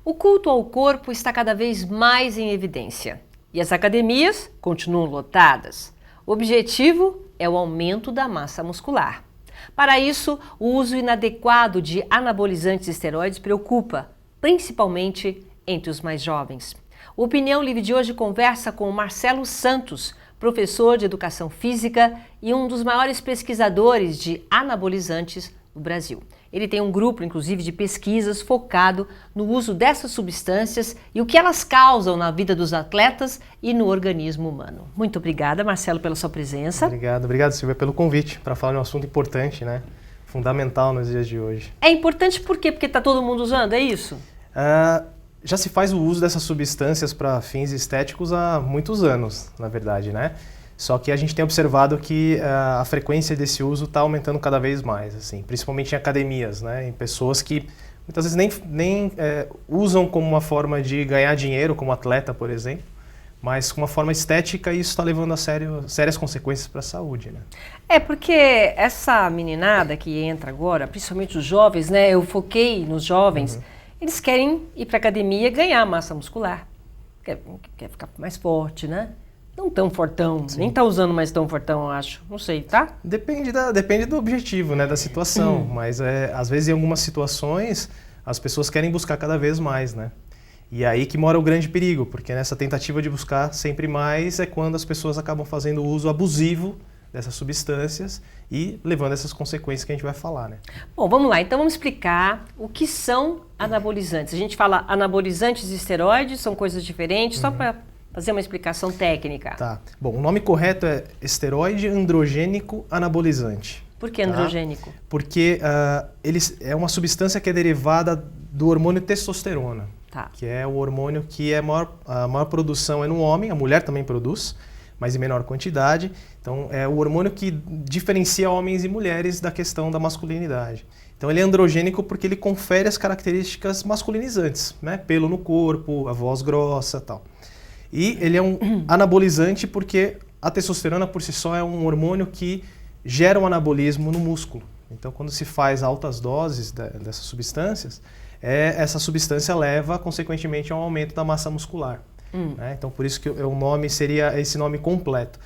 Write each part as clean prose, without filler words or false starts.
O culto ao corpo está cada vez mais em evidência e as academias continuam lotadas. O objetivo é o aumento da massa muscular. Para isso, o uso inadequado de anabolizantes e esteroides preocupa, principalmente entre os mais jovens. O Opinião Livre de hoje conversa com Marcelo Santos, professor de Educação Física e um dos maiores pesquisadores de anabolizantes do Brasil. Ele tem um grupo, inclusive, de pesquisas focado no uso dessas substâncias e o que elas causam na vida dos atletas e no organismo humano. Muito obrigada, Marcelo, pela sua presença. Obrigado, Silvia, pelo convite para falar de um assunto importante, né? Fundamental nos dias de hoje. É importante por quê? Porque está todo mundo usando, é isso? Já se faz o uso dessas substâncias para fins estéticos há muitos anos, na verdade, né? Só que a gente tem observado que a frequência desse uso está aumentando cada vez mais, assim, principalmente em academias, né? Em pessoas que muitas vezes nem usam como uma forma de ganhar dinheiro, como atleta, por exemplo, mas como uma forma estética, e isso está levando a sérias consequências para a saúde, né? É porque essa meninada que entra agora, principalmente os jovens, né? Eu foquei nos jovens, eles querem ir para a academia e ganhar massa muscular, quer ficar mais forte, né? Não tão fortão, sim. Nem tá usando mais tão fortão, eu acho. Não sei, tá? Depende do objetivo, né, da situação. Mas às vezes em algumas situações as pessoas querem buscar cada vez mais, né? E aí que mora o grande perigo, porque nessa tentativa de buscar sempre mais é quando as pessoas acabam fazendo uso abusivo dessas substâncias e levando essas consequências que a gente vai falar, né? Bom, vamos lá. Então vamos explicar o que são anabolizantes. A gente fala anabolizantes e esteroides, são coisas diferentes, só para fazer uma explicação técnica. Tá. Bom, o nome correto é esteroide androgênico anabolizante. Por que androgênico? Porque é uma substância que é derivada do hormônio testosterona, que é o hormônio que a maior produção é no homem, a mulher também produz, mas em menor quantidade. Então, é o hormônio que diferencia homens e mulheres da questão da masculinidade. Então, ele é androgênico porque ele confere as características masculinizantes, né? Pelo no corpo, a voz grossa e tal. E ele é um anabolizante porque a testosterona por si só é um hormônio que gera um anabolismo no músculo. Então, quando se faz altas doses dessas substâncias, essa substância leva, consequentemente, a um aumento da massa muscular. Né? Então, por isso que o nome seria esse nome completo.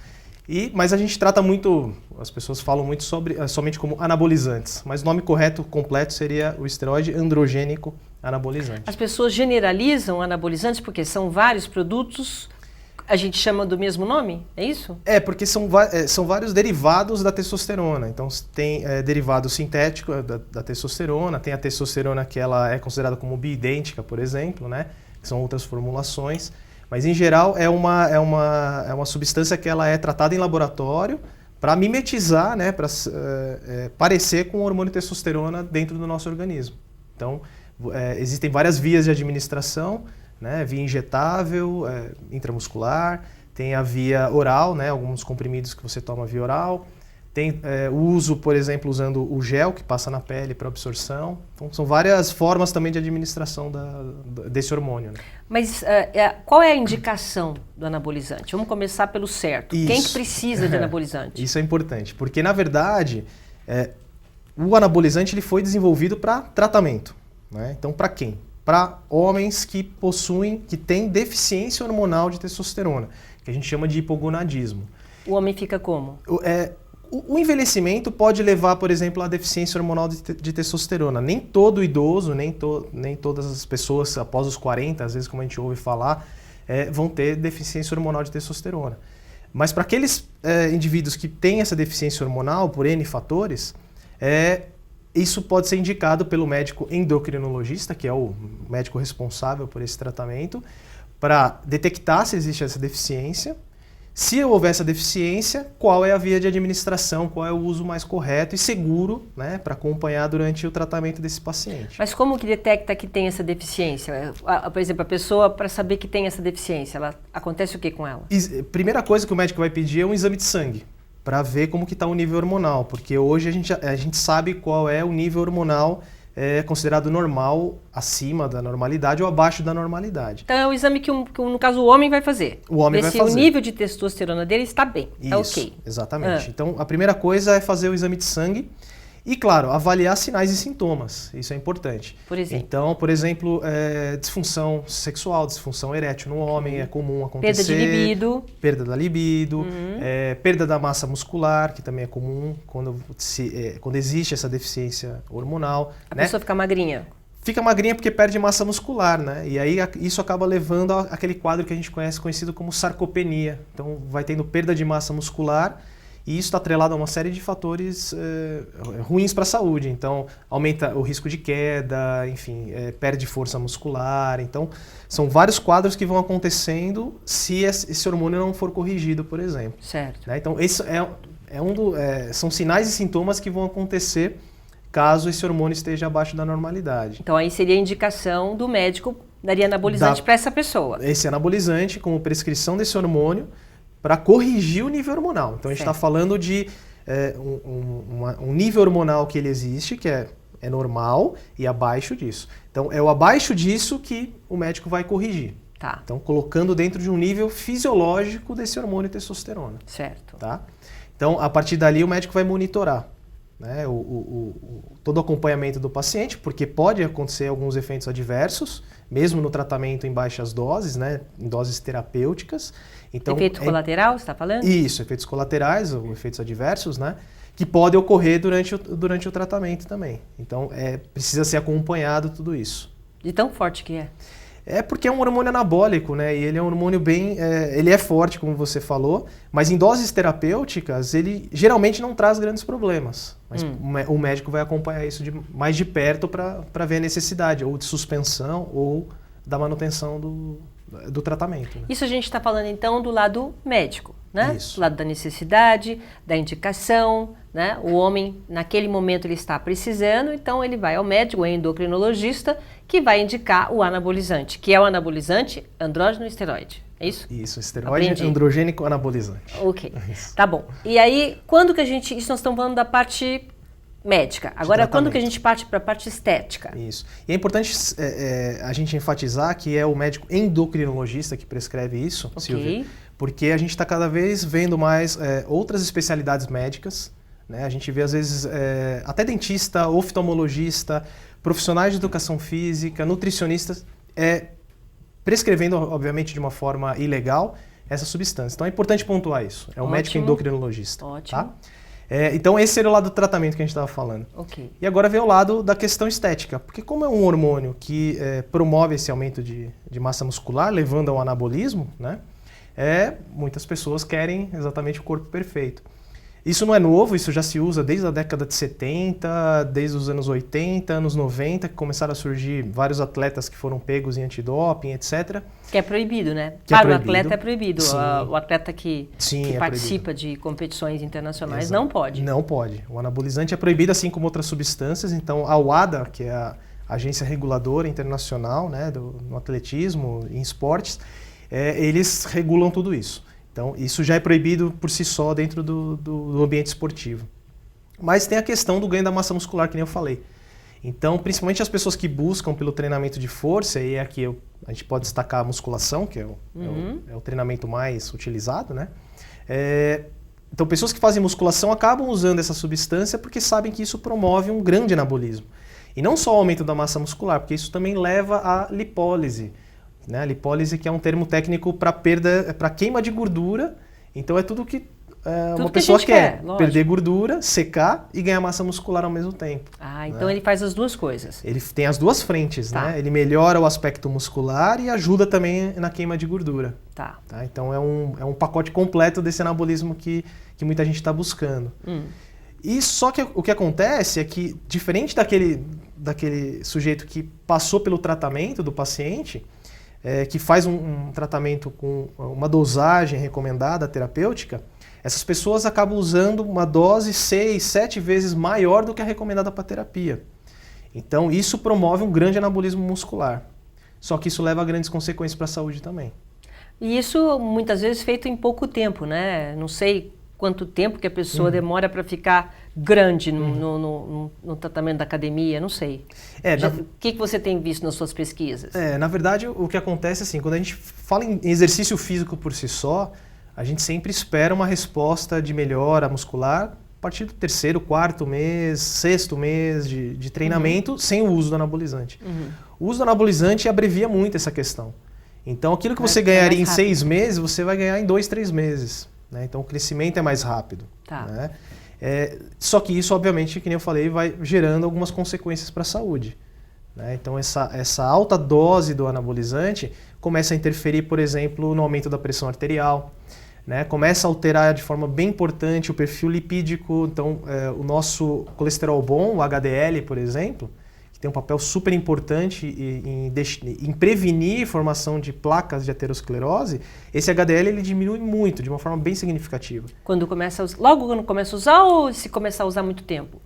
Mas a gente trata muito, as pessoas falam muito somente como anabolizantes, mas o nome correto, completo, seria o esteroide androgênico anabolizante. As pessoas generalizam anabolizantes porque são vários produtos, a gente chama do mesmo nome, é isso? Porque são vários derivados da testosterona. Então tem derivado sintético da testosterona, tem a testosterona que ela é considerada como biidêntica, por exemplo, né? Que são outras formulações. Mas em geral é uma substância que ela é tratada em laboratório para mimetizar, né? Para parecer com o hormônio testosterona dentro do nosso organismo. Então, existem várias vias de administração, né? Via injetável, intramuscular, tem a via oral, né? Alguns comprimidos que você toma via oral, tem o uso, por exemplo, usando o gel que passa na pele para absorção. Então, são várias formas também de administração desse hormônio. Né? Mas qual é a indicação do anabolizante? Vamos começar pelo certo. Isso. Quem que precisa de anabolizante? Isso é importante, porque na verdade o anabolizante ele foi desenvolvido para tratamento. Né? Então, para quem? Para homens que têm deficiência hormonal de testosterona, que a gente chama de hipogonadismo. O homem fica como? O envelhecimento pode levar, por exemplo, à deficiência hormonal de testosterona. Nem todo idoso, nem todas as pessoas após os 40, às vezes como a gente ouve falar, vão ter deficiência hormonal de testosterona. Mas para aqueles indivíduos que têm essa deficiência hormonal, por N fatores, isso pode ser indicado pelo médico endocrinologista, que é o médico responsável por esse tratamento, para detectar se existe essa deficiência. Se houver essa deficiência, qual é a via de administração, qual é o uso mais correto e seguro, né, para acompanhar durante o tratamento desse paciente. Mas como que detecta que tem essa deficiência? Por exemplo, a pessoa, para saber que tem essa deficiência, acontece o que com ela? Primeira coisa que o médico vai pedir é um exame de sangue, para ver como que está o nível hormonal, porque hoje a gente sabe qual é o nível hormonal considerado normal, acima da normalidade ou abaixo da normalidade. Então é o exame que no caso, o homem vai fazer. O homem vai fazer. Se o nível de testosterona dele está bem, está ok. Exatamente. Então, a primeira coisa é fazer o exame de sangue E, claro, avaliar sinais e sintomas, isso é importante. Por exemplo? Então, por exemplo, disfunção sexual, disfunção erétil no homem é comum acontecer. Perda de libido. Perda da libido, perda da massa muscular, que também é comum quando existe essa deficiência hormonal. A pessoa fica magrinha. Fica magrinha porque perde massa muscular, né? E aí isso acaba levando àquele quadro que a gente conhecido como sarcopenia. Então, vai tendo perda de massa muscular. E isso está atrelado a uma série de fatores ruins para a saúde. Então, aumenta o risco de queda, enfim, perde força muscular. Então, são vários quadros que vão acontecendo se esse hormônio não for corrigido, por exemplo. Certo. Né? Então, esse são sinais e sintomas que vão acontecer caso esse hormônio esteja abaixo da normalidade. Então, aí seria a indicação do médico, daria anabolizante para essa pessoa. Esse anabolizante, como prescrição desse hormônio, para corrigir o nível hormonal. Então, a gente está falando de um nível hormonal que ele existe, que é normal, e abaixo disso. Então, é o abaixo disso que o médico vai corrigir. Tá. Então, colocando dentro de um nível fisiológico desse hormônio testosterona. Certo. Tá? Então, a partir dali, o médico vai monitorar, né, todo o acompanhamento do paciente, porque pode acontecer alguns efeitos adversos, mesmo no tratamento em baixas doses, né, em doses terapêuticas. Então, efeito colateral, você está falando? Isso, efeitos colaterais, ou efeitos adversos, né, que podem ocorrer durante o tratamento também. Então, precisa ser acompanhado tudo isso. De tão forte que é? É porque é um hormônio anabólico, né? E ele é um hormônio bem... ele é forte, como você falou, mas em doses terapêuticas ele geralmente não traz grandes problemas. Mas o médico vai acompanhar isso mais de perto para ver a necessidade, ou de suspensão, ou da manutenção do tratamento. Né? Isso a gente está falando então do lado médico, né? Isso. Do lado da necessidade, da indicação, né? O homem, naquele momento, ele está precisando, então ele vai ao médico, ao endocrinologista, que vai indicar o anabolizante, que é o anabolizante andrógeno esteroide. É isso? Isso, esteroide androgênico anabolizante. Ok, isso. Tá bom. E aí, quando que a gente... Isso nós estamos falando da parte médica. Agora, quando que a gente parte para a parte estética? Isso. E é importante a gente enfatizar que é o médico endocrinologista que prescreve isso, Silvia, porque a gente está cada vez vendo mais outras especialidades médicas, né? A gente vê, às vezes, até dentista, oftalmologista, profissionais de educação física, nutricionistas, prescrevendo, obviamente, de uma forma ilegal, essa substância. Então, é importante pontuar isso. É o médico endocrinologista. Ótimo. Tá? Então, esse seria o lado do tratamento que a gente estava falando. Ok. E agora vem o lado da questão estética. Porque como é um hormônio que promove esse aumento de massa muscular, levando ao anabolismo, né? Muitas pessoas querem exatamente o corpo perfeito. Isso não é novo, isso já se usa desde a década de 70, desde os anos 80, anos 90, que começaram a surgir vários atletas que foram pegos em antidoping, etc. Que é proibido, né? Para o atleta é proibido. O atleta que participa proibido. De competições internacionais Exato. não pode. Não pode. O anabolizante é proibido, assim como outras substâncias. Então, a WADA, que é a Agência Reguladora Internacional, né, no atletismo e em esportes, eles regulam tudo isso. Então, isso já é proibido por si só dentro do ambiente esportivo. Mas tem a questão do ganho da massa muscular, que nem eu falei. Então, principalmente as pessoas que buscam pelo treinamento de força, e aqui a gente pode destacar a musculação, que é o treinamento mais utilizado, né? Então, pessoas que fazem musculação acabam usando essa substância porque sabem que isso promove um grande anabolismo. E não só o aumento da massa muscular, porque isso também leva à lipólise. Né? A lipólise, que é um termo técnico para queima de gordura. Então é tudo que uma pessoa quer. Perder gordura, secar e ganhar massa muscular ao mesmo tempo. Então ele faz as duas coisas. Ele tem as duas frentes, né? Ele melhora o aspecto muscular e ajuda também na queima de gordura. Tá? Então é um pacote completo desse anabolismo que muita gente está buscando. E só que o que acontece é que, diferente daquele sujeito que passou pelo tratamento do paciente, que faz um tratamento com uma dosagem recomendada terapêutica, essas pessoas acabam usando uma dose 6, 7 vezes maior do que a recomendada para terapia. Então, isso promove um grande anabolismo muscular. Só que isso leva a grandes consequências para a saúde também. E isso, muitas vezes, feito em pouco tempo, né? Não sei quanto tempo que a pessoa demora para ficar grande no tratamento da academia, não sei. O que você tem visto nas suas pesquisas? Na verdade, o que acontece assim, quando a gente fala em exercício físico por si só, a gente sempre espera uma resposta de melhora muscular partir do 3º, 4º mês, 6º mês de treinamento, sem o uso do anabolizante. O uso do anabolizante abrevia muito essa questão. Então, aquilo que você ganharia em 6 meses, você vai ganhar em 2, 3 meses. Né? Então, o crescimento é mais rápido. Tá. Né? Só que isso, obviamente, que nem eu falei, vai gerando algumas consequências para a saúde. Né? Então, essa alta dose do anabolizante começa a interferir, por exemplo, no aumento da pressão arterial. Né? Começa a alterar de forma bem importante o perfil lipídico. Então, o nosso colesterol bom, o HDL, por exemplo, tem um papel super importante em prevenir a formação de placas de aterosclerose, esse HDL ele diminui muito, de uma forma bem significativa. Logo quando começa a usar ou se começar a usar muito tempo?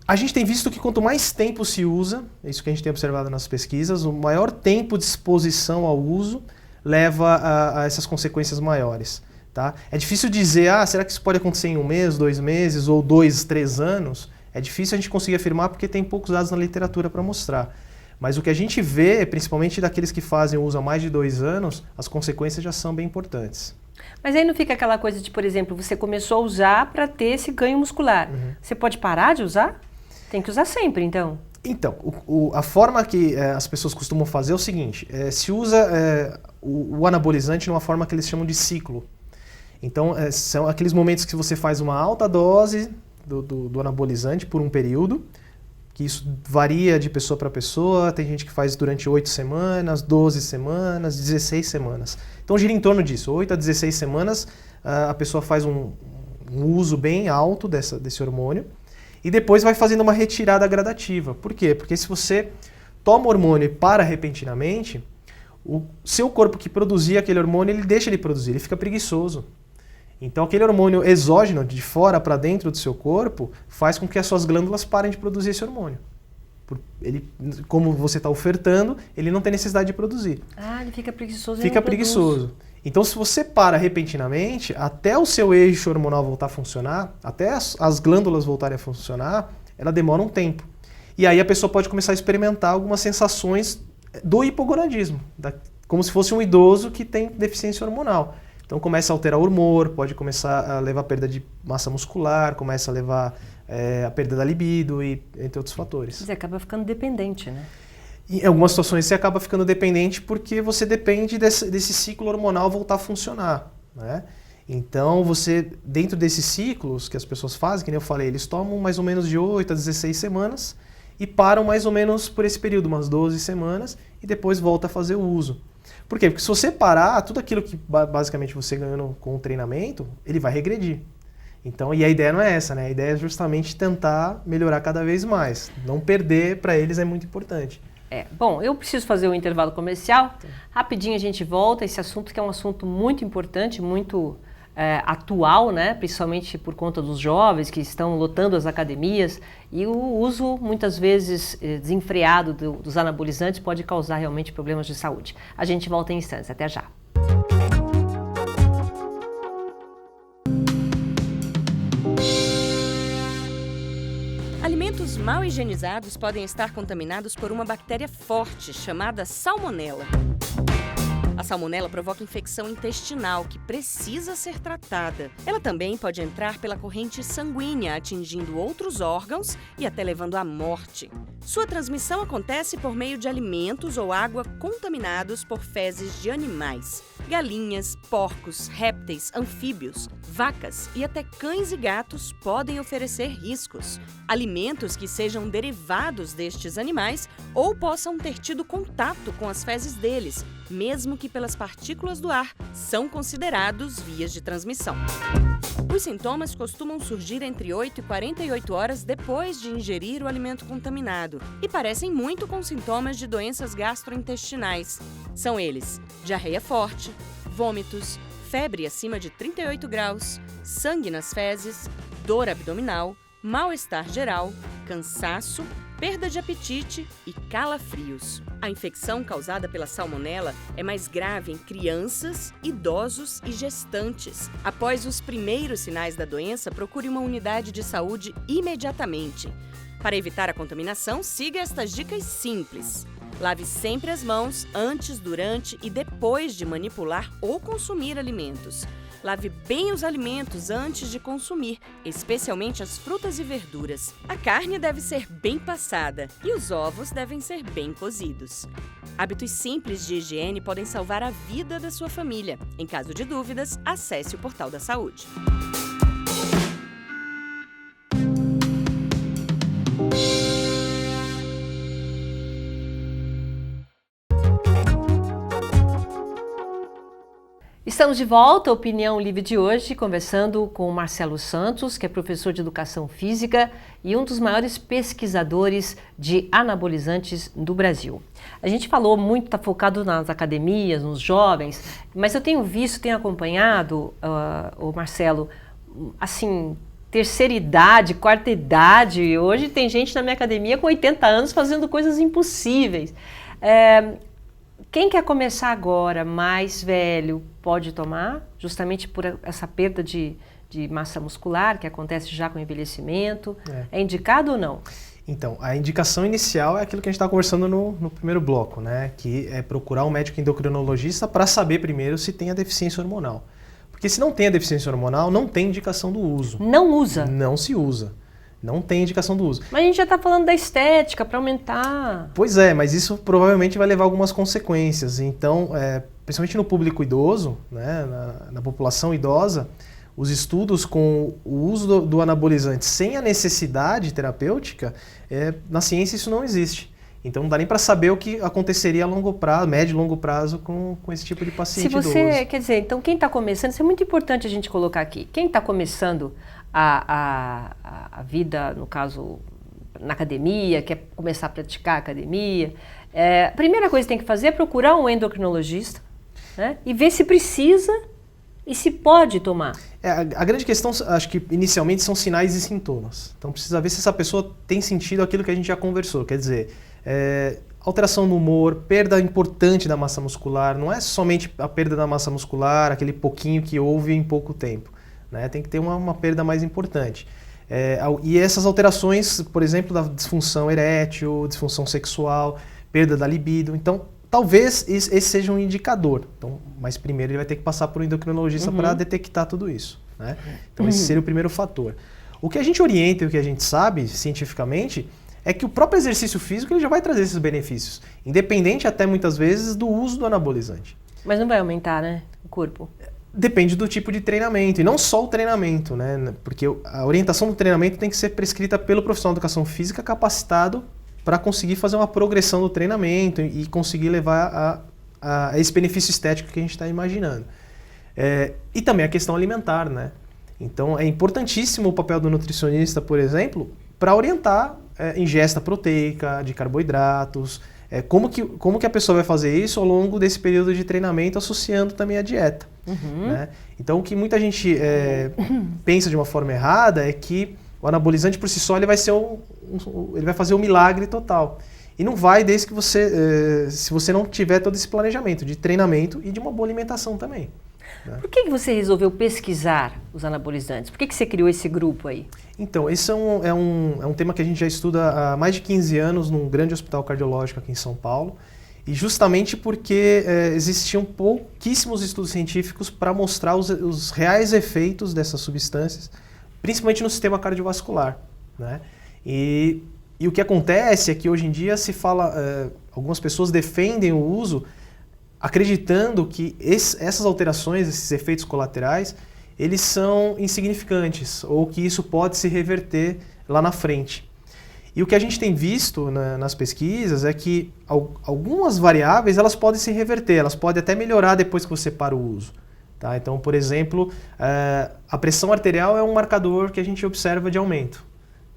A gente tem visto que quanto mais tempo se usa, é isso que a gente tem observado nas pesquisas, o maior tempo de exposição ao uso leva a essas consequências maiores. Tá? É difícil dizer, será que isso pode acontecer em 1 mês, 2 meses ou 2, 3 anos? É difícil a gente conseguir afirmar porque tem poucos dados na literatura para mostrar. Mas o que a gente vê, principalmente daqueles que fazem o uso há mais de 2 anos, as consequências já são bem importantes. Mas aí não fica aquela coisa de, por exemplo, você começou a usar para ter esse ganho muscular. Você pode parar de usar? Tem que usar sempre, então. Então, a forma que as pessoas costumam fazer é o seguinte, se usa o anabolizante numa forma que eles chamam de ciclo. Então, são aqueles momentos que você faz uma alta dose do anabolizante por um período, que isso varia de pessoa para pessoa, tem gente que faz durante 8 semanas, 12 semanas, 16 semanas. Então gira em torno disso, 8 a 16 semanas a pessoa faz um uso bem alto desse hormônio e depois vai fazendo uma retirada gradativa. Por quê? Porque se você toma o hormônio e para repentinamente, o seu corpo que produzia aquele hormônio, ele deixa de produzir, ele fica preguiçoso. Então, aquele hormônio exógeno, de fora para dentro do seu corpo, faz com que as suas glândulas parem de produzir esse hormônio. Ele, como você está ofertando, ele não tem necessidade de produzir. Ele fica preguiçoso. Fica preguiçoso. Então, se você para repentinamente, até o seu eixo hormonal voltar a funcionar, até as glândulas voltarem a funcionar, ela demora um tempo. E aí a pessoa pode começar a experimentar algumas sensações do hipogonadismo, como se fosse um idoso que tem deficiência hormonal. Então começa a alterar o humor, pode começar a levar a perda de massa muscular, começa a levar a perda da libido e entre outros fatores. Você acaba ficando dependente, né? Em algumas situações você acaba ficando dependente porque você depende desse ciclo hormonal voltar a funcionar, né? Então você, dentro desses ciclos que as pessoas fazem, que nem eu falei, eles tomam mais ou menos de 8 a 16 semanas e param mais ou menos por esse período, umas 12 semanas, e depois volta a fazer o uso. Por quê? Porque se você parar, tudo aquilo que basicamente você ganhou com o treinamento, ele vai regredir. Então, e a ideia não é essa, né? A ideia é justamente tentar melhorar cada vez mais. Não perder para eles é muito importante. Bom, eu preciso fazer um intervalo comercial. Rapidinho a gente volta. Esse assunto que é um assunto muito importante, muito atual, né? Principalmente por conta dos jovens que estão lotando as academias, e o uso muitas vezes desenfreado dos anabolizantes pode causar realmente problemas de saúde. A gente volta em instantes, até já. Alimentos mal higienizados podem estar contaminados por uma bactéria forte chamada salmonela. A salmonela provoca infecção intestinal que precisa ser tratada. Ela também pode entrar pela corrente sanguínea, atingindo outros órgãos e até levando à morte. Sua transmissão acontece por meio de alimentos ou água contaminados por fezes de animais. Galinhas, porcos, répteis, anfíbios, vacas e até cães e gatos podem oferecer riscos. Alimentos que sejam derivados destes animais ou possam ter tido contato com as fezes deles, mesmo que pelas partículas do ar, são considerados vias de transmissão. Os sintomas costumam surgir entre 8 e 48 horas depois de ingerir o alimento contaminado e parecem muito com sintomas de doenças gastrointestinais. São eles: diarreia forte, vômitos, febre acima de 38 graus, sangue nas fezes, dor abdominal, mal-estar geral, cansaço, perda de apetite e calafrios. A infecção causada pela salmonela é mais grave em crianças, idosos e gestantes. Após os primeiros sinais da doença, procure uma unidade de saúde imediatamente. Para evitar a contaminação, siga estas dicas simples. Lave sempre as mãos antes, durante e depois de manipular ou consumir alimentos. Lave bem os alimentos antes de consumir, especialmente as frutas e verduras. A carne deve ser bem passada e os ovos devem ser bem cozidos. Hábitos simples de higiene podem salvar a vida da sua família. Em caso de dúvidas, acesse o Portal da Saúde. Estamos de volta à Opinião Livre de hoje, conversando com o Marcelo Santos, que é professor de Educação Física e um dos maiores pesquisadores de anabolizantes do Brasil. A gente falou muito, está focado nas academias, nos jovens, mas eu tenho visto, tenho acompanhado, o Marcelo, assim, terceira idade, quarta idade. Hoje tem gente na minha academia com 80 anos fazendo coisas impossíveis. Quem quer começar agora, mais velho, pode tomar, justamente por essa perda de massa muscular que acontece já com o envelhecimento. É indicado ou não? Então, a indicação inicial é aquilo que a gente estava conversando no primeiro bloco, né? Que é procurar um médico endocrinologista para saber primeiro se tem a deficiência hormonal. Porque se não tem a deficiência hormonal, não tem indicação do uso. Não usa? Não se usa. Não tem indicação do uso. Mas a gente já está falando da estética, para aumentar. Pois é, mas isso provavelmente vai levar a algumas consequências. Então, principalmente no público idoso, né, na população idosa, os estudos com o uso do anabolizante sem a necessidade terapêutica, na ciência isso não existe. Então não dá nem para saber o que aconteceria a longo prazo, médio e longo prazo com esse tipo de paciente idoso. Quer dizer, então quem está começando, isso é muito importante a gente colocar aqui, quem está começando a vida, no caso, na academia, quer começar a praticar academia, a primeira coisa que tem que fazer é procurar um endocrinologista, né, e ver se precisa e se pode tomar. A grande questão, acho que inicialmente, são sinais e sintomas. Então precisa ver se essa pessoa tem sentido aquilo que a gente já conversou, quer dizer, alteração no humor, perda importante da massa muscular, não é somente a perda da massa muscular, aquele pouquinho que houve em pouco tempo. Né? Tem que ter uma perda mais importante. E essas alterações, por exemplo, da disfunção erétil, disfunção sexual, perda da libido. Então, talvez esse seja um indicador. Então, mas primeiro ele vai ter que passar por um endocrinologista para detectar tudo isso. Né? Então, esse seria o primeiro fator. O que a gente orienta e o que a gente sabe cientificamente é que o próprio exercício físico ele já vai trazer esses benefícios, independente até muitas vezes do uso do anabolizante. Mas não vai aumentar, né, o corpo? Depende do tipo de treinamento, e não só o treinamento, né? Porque a orientação do treinamento tem que ser prescrita pelo profissional de educação física capacitado para conseguir fazer uma progressão do treinamento e conseguir levar a esse benefício estético que a gente está imaginando. E também a questão alimentar, né? Então é importantíssimo o papel do nutricionista, por exemplo, para orientar ingesta proteica, de carboidratos, como que a pessoa vai fazer isso ao longo desse período de treinamento, associando também a dieta. Né? Então o que muita gente pensa de uma forma errada é que o anabolizante por si só ele vai fazer um milagre total. E não vai desde que se você não tiver todo esse planejamento de treinamento e de uma boa alimentação também. Né? Por que você resolveu pesquisar os anabolizantes? Por que você criou esse grupo aí? Então, esse é um tema que a gente já estuda há mais de 15 anos num grande hospital cardiológico aqui em São Paulo. E justamente porque existiam pouquíssimos estudos científicos para mostrar os reais efeitos dessas substâncias, principalmente no sistema cardiovascular. Né? E o que acontece é que hoje em dia se fala, algumas pessoas defendem o uso acreditando que essas alterações, esses efeitos colaterais, eles são insignificantes ou que isso pode se reverter lá na frente. E o que a gente tem visto nas pesquisas é que algumas variáveis elas podem se reverter, elas podem até melhorar depois que você para o uso. Tá? Então, por exemplo, a pressão arterial é um marcador que a gente observa de aumento.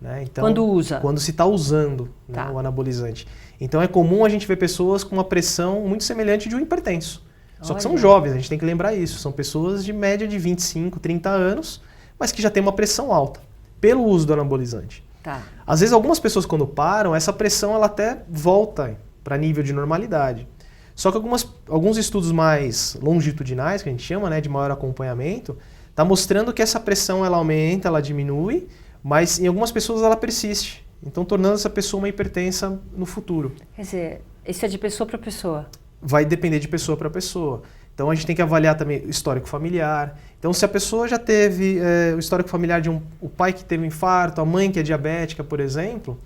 Né? Então, quando usa? Quando se está usando, tá, né, o anabolizante. Então é comum a gente ver pessoas com uma pressão muito semelhante de um hipertenso. Só que são jovens, a gente tem que lembrar isso. São pessoas de média de 25, 30 anos, mas que já tem uma pressão alta pelo uso do anabolizante. Tá. Às vezes algumas pessoas quando param, essa pressão ela até volta para nível de normalidade. Só que alguns estudos mais longitudinais, que a gente chama, né, de maior acompanhamento, está mostrando que essa pressão ela aumenta, ela diminui, mas em algumas pessoas ela persiste. Então tornando essa pessoa uma hipertensa no futuro. Quer dizer, isso é de pessoa para pessoa? Vai depender de pessoa para pessoa. Então a gente tem que avaliar também o histórico familiar. Então se a pessoa já teve o histórico familiar de o pai que teve um infarto, a mãe que é diabética, por exemplo,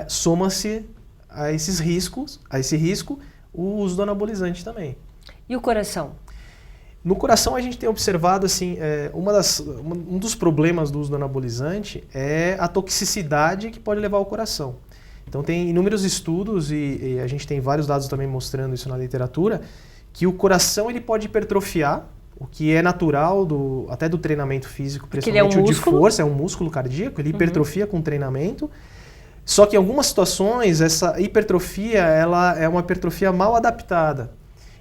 soma-se a esse risco o uso do anabolizante também. E o coração? No coração a gente tem observado assim, um dos problemas do uso do anabolizante é a toxicidade que pode levar ao coração. Então tem inúmeros estudos e a gente tem vários dados também mostrando isso na literatura, que o coração ele pode hipertrofiar, o que é natural até do treinamento físico, principalmente o de força, é um músculo cardíaco, ele hipertrofia com treinamento. Só que em algumas situações essa hipertrofia ela é uma hipertrofia mal adaptada.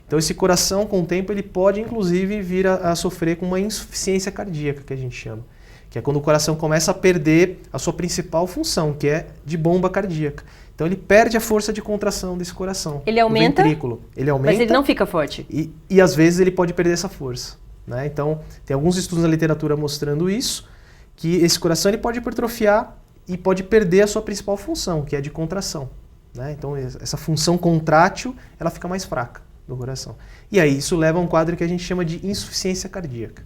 Então esse coração com o tempo ele pode inclusive vir a sofrer com uma insuficiência cardíaca, que a gente chama. Que é quando o coração começa a perder a sua principal função, que é de bomba cardíaca. Então ele perde a força de contração desse coração. Ele aumenta, ventrículo. Ele aumenta, mas ele não fica forte. E às vezes ele pode perder essa força, né? Então tem alguns estudos na literatura mostrando isso, que esse coração ele pode hipertrofiar e pode perder a sua principal função, que é de contração, né? Então essa função contrátil ela fica mais fraca do coração. E aí isso leva a um quadro que a gente chama de insuficiência cardíaca.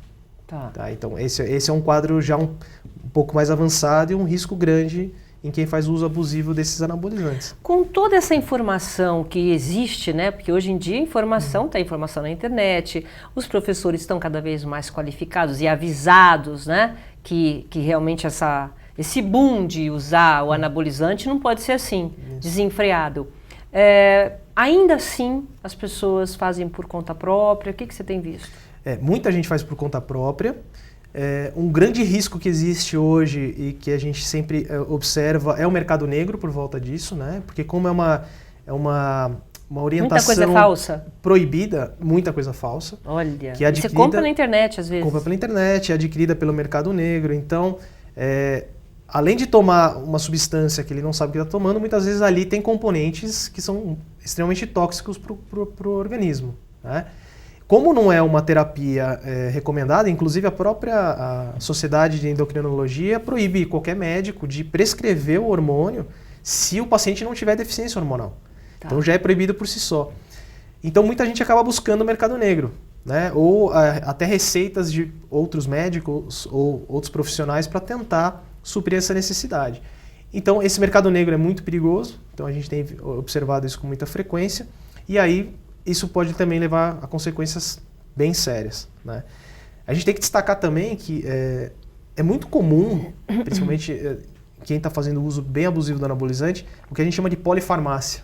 Tá? Então esse é um quadro já um pouco mais avançado e um risco grande em quem faz uso abusivo desses anabolizantes. Com toda essa informação que existe, né? Porque hoje em dia a informação tem informação na internet, os professores estão cada vez mais qualificados e avisados, né? Que realmente esse boom de usar o anabolizante não pode ser assim, desenfreado. Ainda assim, as pessoas fazem por conta própria. O que você tem visto? Muita gente faz por conta própria. Um grande risco que existe hoje e que a gente sempre observa é o mercado negro por volta disso, né? Porque como é uma orientação muita coisa falsa. Proibida, muita coisa falsa. Olha, que você compra na internet às vezes. Compra pela internet, é adquirida pelo mercado negro. Então, além de tomar uma substância que ele não sabe que está tomando, muitas vezes ali tem componentes que são extremamente tóxicos para o organismo, né? Como não é uma terapia recomendada, inclusive a própria Sociedade de Endocrinologia proíbe qualquer médico de prescrever o hormônio se o paciente não tiver deficiência hormonal. Tá. Então já é proibido por si só. Então muita gente acaba buscando o mercado negro, né? Ou até receitas de outros médicos ou outros profissionais para tentar suprir essa necessidade. Então esse mercado negro é muito perigoso, então a gente tem observado isso com muita frequência, e aí isso pode também levar a consequências bem sérias, né? A gente tem que destacar também que é muito comum, principalmente quem está fazendo uso bem abusivo do anabolizante, o que a gente chama de polifarmácia,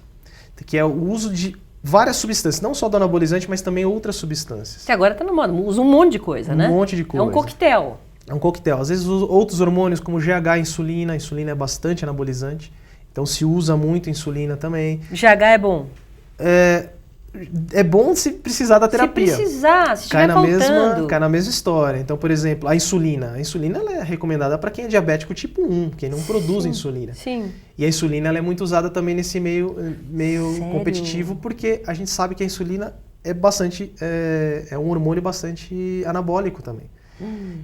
que é o uso de várias substâncias, não só do anabolizante, mas também outras substâncias. Que agora está na moda, usa um monte de coisa, né? Um monte de coisa. É um coquetel. É um coquetel. Às vezes usa outros hormônios como GH, insulina. A insulina é bastante anabolizante, então se usa muito insulina também. GH é bom? É bom se precisar da terapia. Se precisar, se estiver faltando. Cai na mesma história. Então, por exemplo, a insulina. A insulina ela é recomendada para quem é diabético tipo 1, quem não produz insulina. Sim. E a insulina ela é muito usada também nesse meio Sério? competitivo, porque a gente sabe que a insulina é um hormônio bastante anabólico também.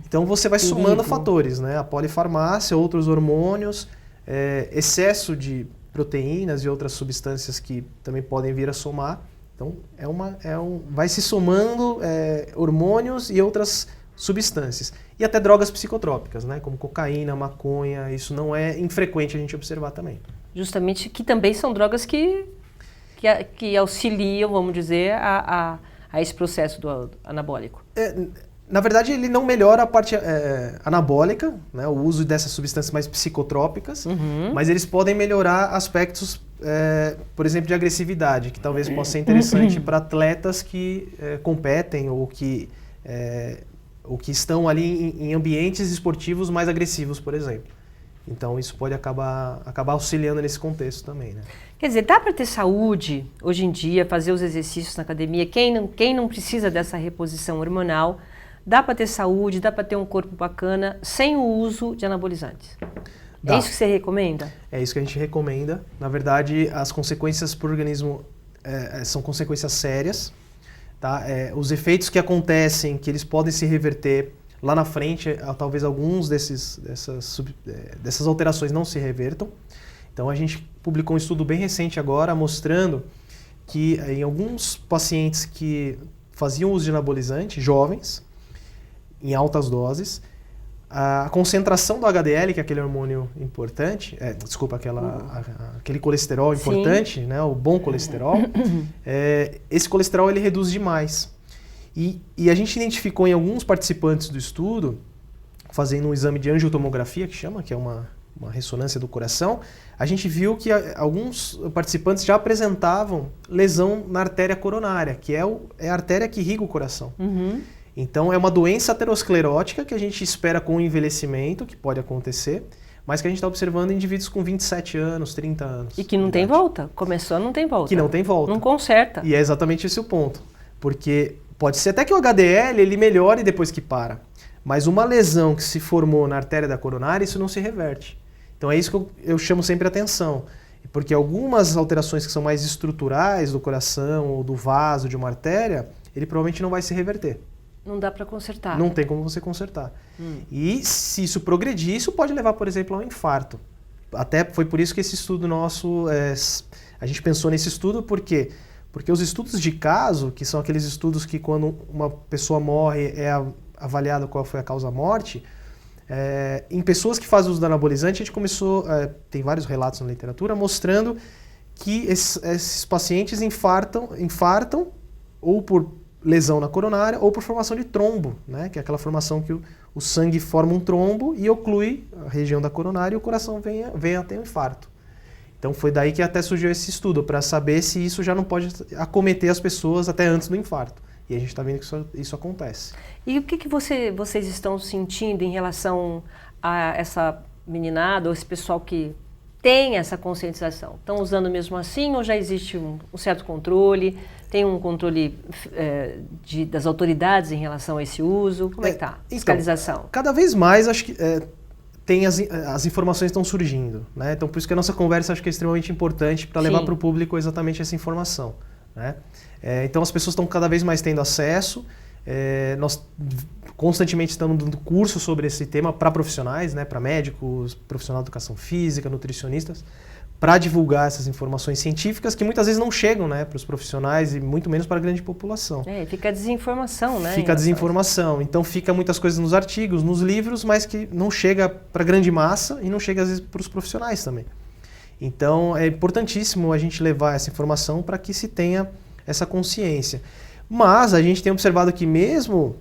Então você vai somando fatores, né? A polifarmácia, outros hormônios, excesso de proteínas e outras substâncias que também podem vir a somar. Então vai se somando hormônios e outras substâncias. E até drogas psicotrópicas, né? Como cocaína, maconha, isso não é infrequente a gente observar também. Justamente que também são drogas que auxiliam, vamos dizer, a esse processo do anabólico. Na verdade, ele não melhora a parte anabólica, né, o uso dessas substâncias mais psicotrópicas, mas eles podem melhorar aspectos, por exemplo, de agressividade, que talvez possa ser interessante para atletas que competem ou que estão ali em ambientes esportivos mais agressivos, por exemplo. Então, isso pode acabar auxiliando nesse contexto também, né? Quer dizer, dá para ter saúde hoje em dia, fazer os exercícios na academia, quem não precisa dessa reposição hormonal, dá para ter saúde, dá para ter um corpo bacana sem o uso de anabolizantes. Dá. É isso que você recomenda? É isso que a gente recomenda. Na verdade, as consequências para o organismo são consequências sérias. Tá? Os efeitos que acontecem, que eles podem se reverter lá na frente, talvez alguns dessas alterações não se revertam. Então a gente publicou um estudo bem recente agora mostrando que em alguns pacientes que faziam uso de anabolizante, jovens, em altas doses. A concentração do HDL, que é aquele hormônio importante, aquele colesterol importante, né, o bom colesterol, esse colesterol ele reduz demais. E a gente identificou em alguns participantes do estudo, fazendo um exame de angiotomografia, que é uma ressonância do coração, a gente viu que alguns participantes já apresentavam lesão na artéria coronária, que é a artéria que irriga o coração. Uhum. Então é uma doença aterosclerótica que a gente espera com o envelhecimento, que pode acontecer, mas que a gente está observando em indivíduos com 27 anos, 30 anos. E que não tem volta. Começou, não tem volta. Que não tem volta. Não conserta. E é exatamente esse o ponto. Porque pode ser até que o HDL ele melhore depois que para. Mas uma lesão que se formou na artéria da coronária, isso não se reverte. Então é isso que eu chamo sempre a atenção. Porque algumas alterações que são mais estruturais do coração ou do vaso de uma artéria, ele provavelmente não vai se reverter. Não dá para consertar. Não tem como você consertar. E se isso progredir, isso pode levar, por exemplo, a um infarto. Até foi por isso que esse estudo nosso, a gente pensou nesse estudo, por quê? Porque os estudos de caso, que são aqueles estudos que quando uma pessoa morre é avaliado qual foi a causa-morte, em pessoas que fazem uso do anabolizante, a gente começou, tem vários relatos na literatura, mostrando que esses pacientes infartam ou por lesão na coronária ou por formação de trombo, né? Que é aquela formação que o sangue forma um trombo e oclui a região da coronária e o coração vem até o infarto. Então foi daí que até surgiu esse estudo, para saber se isso já não pode acometer as pessoas até antes do infarto. E a gente está vendo que isso acontece. E o que vocês estão sentindo em relação a essa meninada ou esse pessoal que tem essa conscientização? Estão usando mesmo assim ou já existe um certo controle? Tem um controle das autoridades em relação a esse uso? Como é que está? Fiscalização? Então, cada vez mais acho que as informações estão surgindo, né? Então por isso que a nossa conversa acho que é extremamente importante para levar para o público exatamente essa informação, né? Então as pessoas estão cada vez mais tendo acesso. Nós constantemente estamos dando cursos sobre esse tema para profissionais, né, para médicos, profissionais de educação física, nutricionistas, para divulgar essas informações científicas que muitas vezes não chegam, né, para os profissionais e muito menos para a grande população. Fica a desinformação, né? Fica a desinformação. Então fica muitas coisas nos artigos, nos livros, mas que não chega para a grande massa e não chega às vezes para os profissionais também. Então é importantíssimo a gente levar essa informação para que se tenha essa consciência. Mas a gente tem observado que mesmo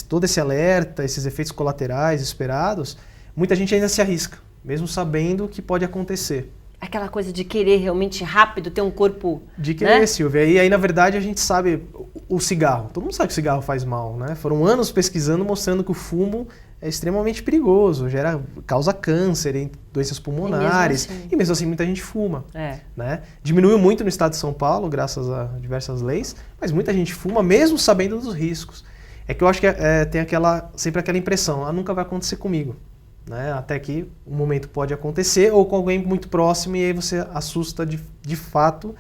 todo esse alerta, esses efeitos colaterais esperados, muita gente ainda se arrisca, mesmo sabendo que pode acontecer. Aquela coisa de querer realmente rápido ter um corpo... De querer, né? Silvia. E aí, na verdade, a gente sabe o cigarro. Todo mundo sabe que o cigarro faz mal, né? Foram anos pesquisando, mostrando que o fumo é extremamente perigoso, causa câncer, doenças pulmonares. E mesmo assim muita gente fuma. Né? Diminuiu muito no estado de São Paulo, graças a diversas leis, mas muita gente fuma mesmo sabendo dos riscos. É que eu acho que tem sempre aquela impressão, nunca vai acontecer comigo. Né? Até que um momento pode acontecer, ou com alguém muito próximo, e aí você assusta de fato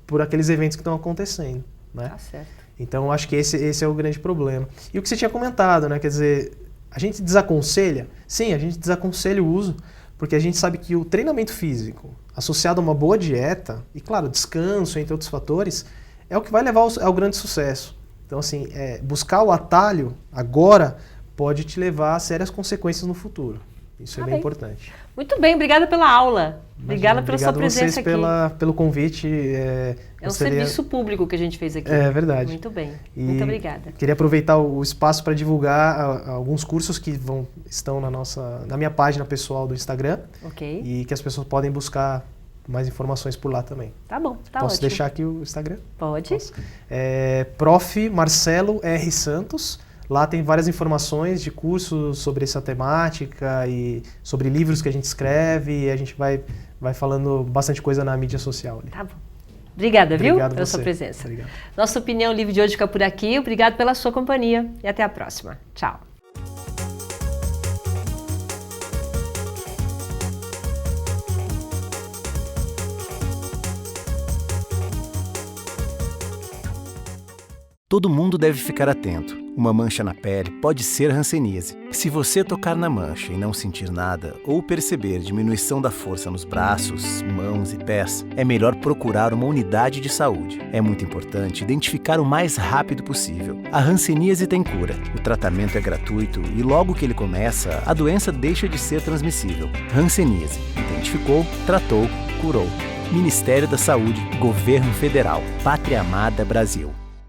por aqueles eventos que estão acontecendo. Né? Tá certo. Então, eu acho que esse é o grande problema. E o que você tinha comentado, né? Quer dizer, a gente desaconselha? Sim, a gente desaconselha o uso, porque a gente sabe que o treinamento físico, associado a uma boa dieta, e claro, descanso, entre outros fatores, é o que vai levar ao grande sucesso. Então, assim, buscar o atalho agora pode te levar a sérias consequências no futuro. Isso é bem importante. Muito bem, obrigada pela aula. Obrigada pela sua presença aqui. Obrigado vocês pelo convite. É um serviço público que a gente fez aqui. É verdade. Muito bem. Muito obrigada. Queria aproveitar o espaço para divulgar alguns cursos que estão na minha página pessoal do Instagram. Ok. E que as pessoas podem buscar mais informações por lá também. Tá bom, tá Posso ótimo. deixar aqui o Instagram? Pode. Posso. Prof. Marcelo R. Santos. Lá tem várias informações de cursos sobre essa temática e sobre livros que a gente escreve, e a gente vai falando bastante coisa na mídia social ali. Tá bom. Obrigada, viu? Obrigado pela você. sua presença. Obrigado. Nossa Opinião Livre de hoje fica por aqui. Obrigado pela sua companhia e até a próxima. Tchau. Todo mundo deve ficar atento. Uma mancha na pele pode ser hanseníase. Se você tocar na mancha e não sentir nada, ou perceber diminuição da força nos braços, mãos e pés, é melhor procurar uma unidade de saúde. É muito importante identificar o mais rápido possível. A hanseníase tem cura. O tratamento é gratuito e logo que ele começa, a doença deixa de ser transmissível. Hanseníase. Identificou, tratou, curou. Ministério da Saúde, Governo Federal, Pátria Amada Brasil.